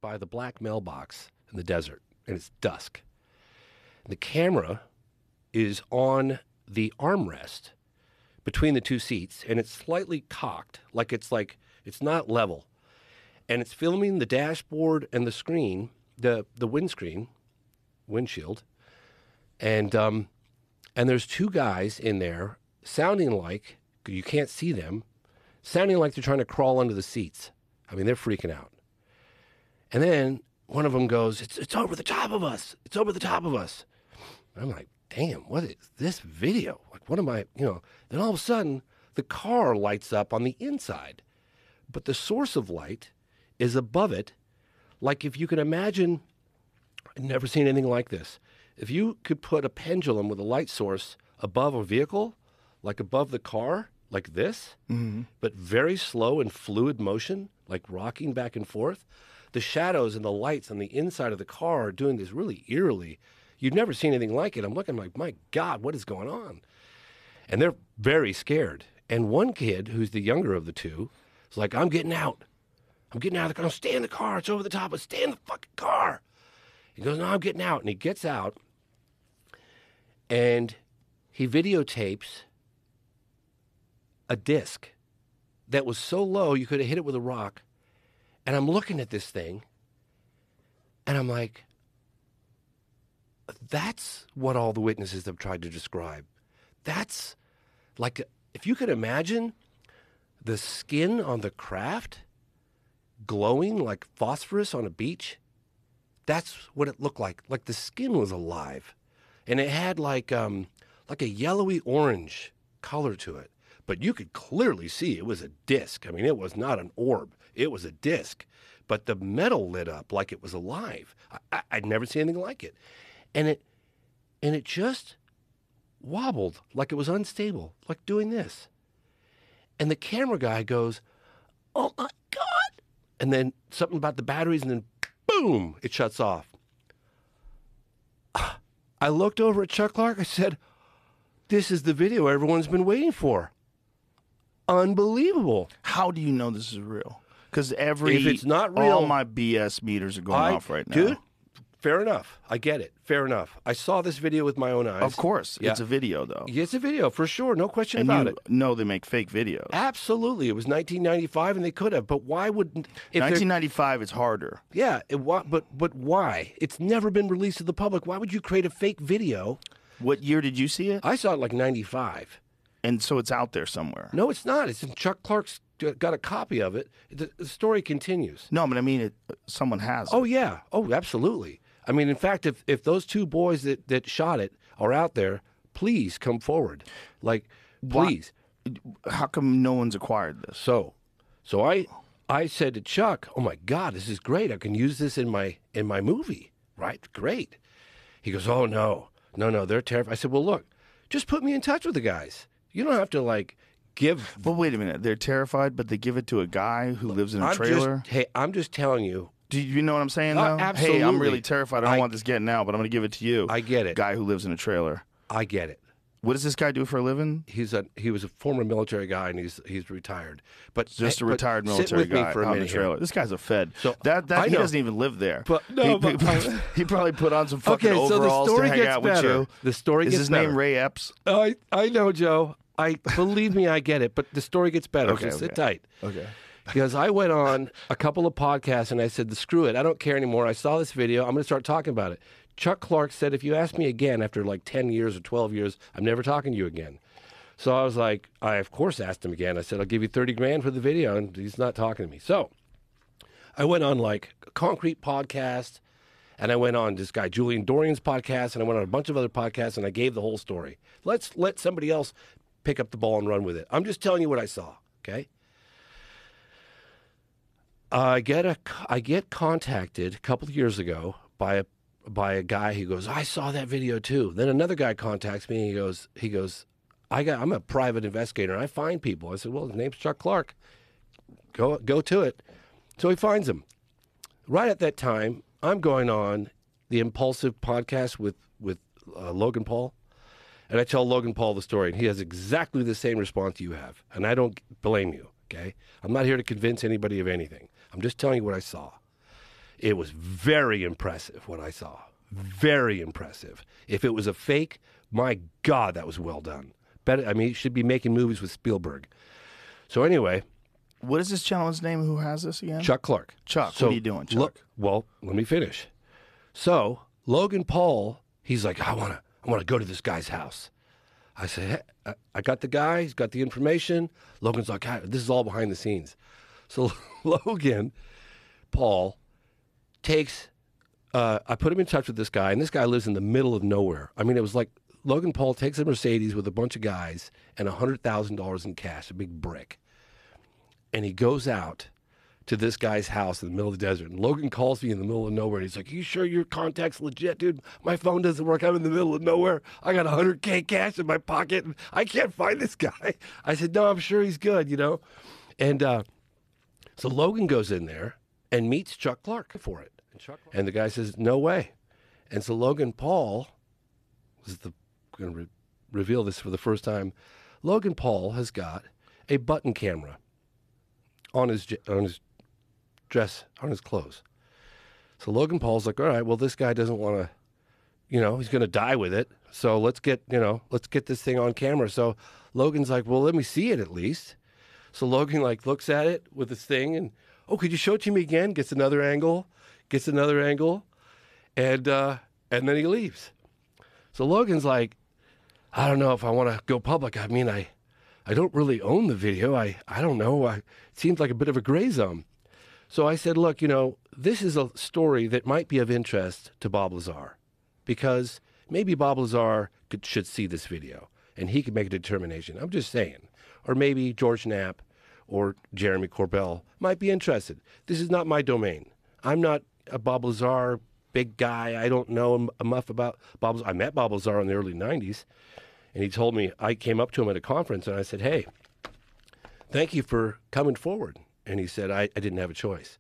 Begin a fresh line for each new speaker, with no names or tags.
by the black mailbox in the desert, and it's dusk. The camera is on the armrest between the two seats, and it's slightly cocked, like it's not level. And it's filming the dashboard and the screen, the windshield. And there's two guys in there sounding like, you can't see them, sounding like they're trying to crawl under the seats. I mean, they're freaking out. And then one of them goes, it's over the top of us. It's over the top of us. And I'm like, damn, what is this video? Like, what am I, Then all of a sudden, the car lights up on the inside. But the source of light is above it. Like, if you can imagine, I've never seen anything like this. If you could put a pendulum with a light source above a vehicle, like above the car, like this, but very slow and fluid motion, like rocking back and forth, the shadows and the lights on the inside of the car are doing this really eerily. You've never seen anything like it. I'm looking like, my God, what is going on? And they're very scared. And one kid, who's the younger of the two, is like, I'm getting out. I'm getting out of the car. Stay in the car. It's over the top. Stay in the fucking car. He goes, no, I'm getting out. And he gets out. And he videotapes a disc that was so low you could have hit it with a rock. And I'm looking at this thing, and I'm like, that's what all the witnesses have tried to describe. That's like, if you could imagine the skin on the craft glowing like phosphorus on a beach, that's what it looked like. Like the skin was alive. And it had like a yellowy orange color to it. But you could clearly see it was a disc. I mean, it was not an orb. It was a disc. But the metal lit up like it was alive. I'd never seen anything like it. And it just wobbled like it was unstable, like doing this. And the camera guy goes, oh my God. And then something about the batteries, and then boom, it shuts off. I looked over at Chuck Clarke. I said, this is the video everyone's been waiting for. Unbelievable.
How do you know this is real? Because
if it's not real,
all my BS meters are going off right now.
Dude, fair enough. I get it. Fair enough. I saw this video with my own eyes.
Of course. Yeah. It's a video, though.
It's a video, for sure. No question about it.
No, they make fake videos.
Absolutely. It was 1995, and they could have. But why wouldn't...
1995 is harder.
Yeah, but why? It's never been released to the public. Why would you create a fake video?
What year did you see it?
I saw it like 95.
And so it's out there somewhere.
No, it's not. It's in Chuck Clarke's got a copy of it. The story continues.
No, but I mean, someone has it.
Oh, yeah. Oh, absolutely. I mean, in fact, if those two boys that shot it are out there, please come forward. Like, please.
How come no one's acquired this?
So I said to Chuck, oh, my God, this is great. I can use this in my movie, right? Great. He goes, oh, no, they're terrified. I said, well, look, just put me in touch with the guys. You don't have to, like, give...
But wait a minute. They're terrified, but they give it to a guy who lives in a trailer?
I'm just telling you.
Do you know what I'm saying, though?
Absolutely.
Hey, I'm really terrified. I don't want this getting out, but I'm going to give it to you.
I get it.
Guy who lives in a trailer.
I get it.
What does this guy do for a living?
He was a former military guy, and he's retired. But
just a retired military guy
for a
on
minute
the trailer.
Here.
This guy's a Fed.
So
he doesn't even live there.
But no,
he probably put on some fucking overalls
so the story
to hang
gets
out
better.
with you.
The story
is
gets
his
better.
name Ray Epps?
I know, Joe. Believe me, I get it. But the story gets better.
Okay,
Sit tight.
Okay.
Because I went on a couple of podcasts and I said, screw it. I don't care anymore. I saw this video. I'm going to start talking about it. Chuck Clarke said, if you ask me again after like 10 years or 12 years, I'm never talking to you again. So I was like, I of course asked him again. I said, I'll give you $30,000 for the video. And he's not talking to me. So I went on like a Concrete podcast, and I went on this guy, Julian Dorian's podcast, and I went on a bunch of other podcasts, and I gave the whole story. Let's let somebody else pick up the ball and run with it. I'm just telling you what I saw, okay? I get contacted a couple of years ago by a guy who goes, I saw that video too. Then another guy contacts me, and he goes, I'm a private investigator, and I find people. I said, well, his name's Chuck Clarke. Go to it. So he finds him. Right at that time, I'm going on the Impulsive podcast with Logan Paul, and I tell Logan Paul the story, and he has exactly the same response you have, and I don't blame you, okay? I'm not here to convince anybody of anything. I'm just telling you what I saw. It was very impressive what I saw. Very impressive. If it was a fake, my God, that was well done. He should be making movies with Spielberg. So anyway.
What is this channel's name? Who has this again?
Chuck Clarke.
Chuck,
so,
what are you doing, Chuck?
Well, let me finish. So Logan Paul, he's like, I want to go to this guy's house. I said, hey, I got the guy. He's got the information. Logan's like, this is all behind the scenes. So Logan Paul takes, I put him in touch with this guy, and this guy lives in the middle of nowhere. I mean, it was like Logan Paul takes a Mercedes with a bunch of guys and $100,000 in cash, a big brick. And he goes out to this guy's house in the middle of the desert. And Logan calls me in the middle of nowhere. And he's like, you sure your contact's legit, dude? My phone doesn't work. I'm in the middle of nowhere. I got $100K cash in my pocket, and I can't find this guy. I said, no, I'm sure he's good, you know? And so Logan goes in there and meets Chuck Clarke for it. And the guy says, no way. And so Logan Paul, going to reveal this for the first time, Logan Paul has got a button camera on his dress, on his clothes. So Logan Paul's like, all right, well, this guy doesn't want to, he's going to die with it. So let's get this thing on camera. So Logan's like, well, let me see it at least. So Logan looks at it with this thing and, oh, could you show it to me again? Gets another angle, and then he leaves. So Logan's like, I don't know if I want to go public. I mean, I don't really own the video. I don't know. It seems like a bit of a gray zone. So I said, look, this is a story that might be of interest to Bob Lazar, because maybe Bob Lazar should see this video and he could make a determination. I'm just saying. Or maybe George Knapp or Jeremy Corbell might be interested. This is not my domain. I'm not a Bob Lazar big guy. I don't know enough about Bob Lazar. I met Bob Lazar in the early 90s. And he told me, I came up to him at a conference and I said, hey, thank you for coming forward. And he said, I didn't have a choice.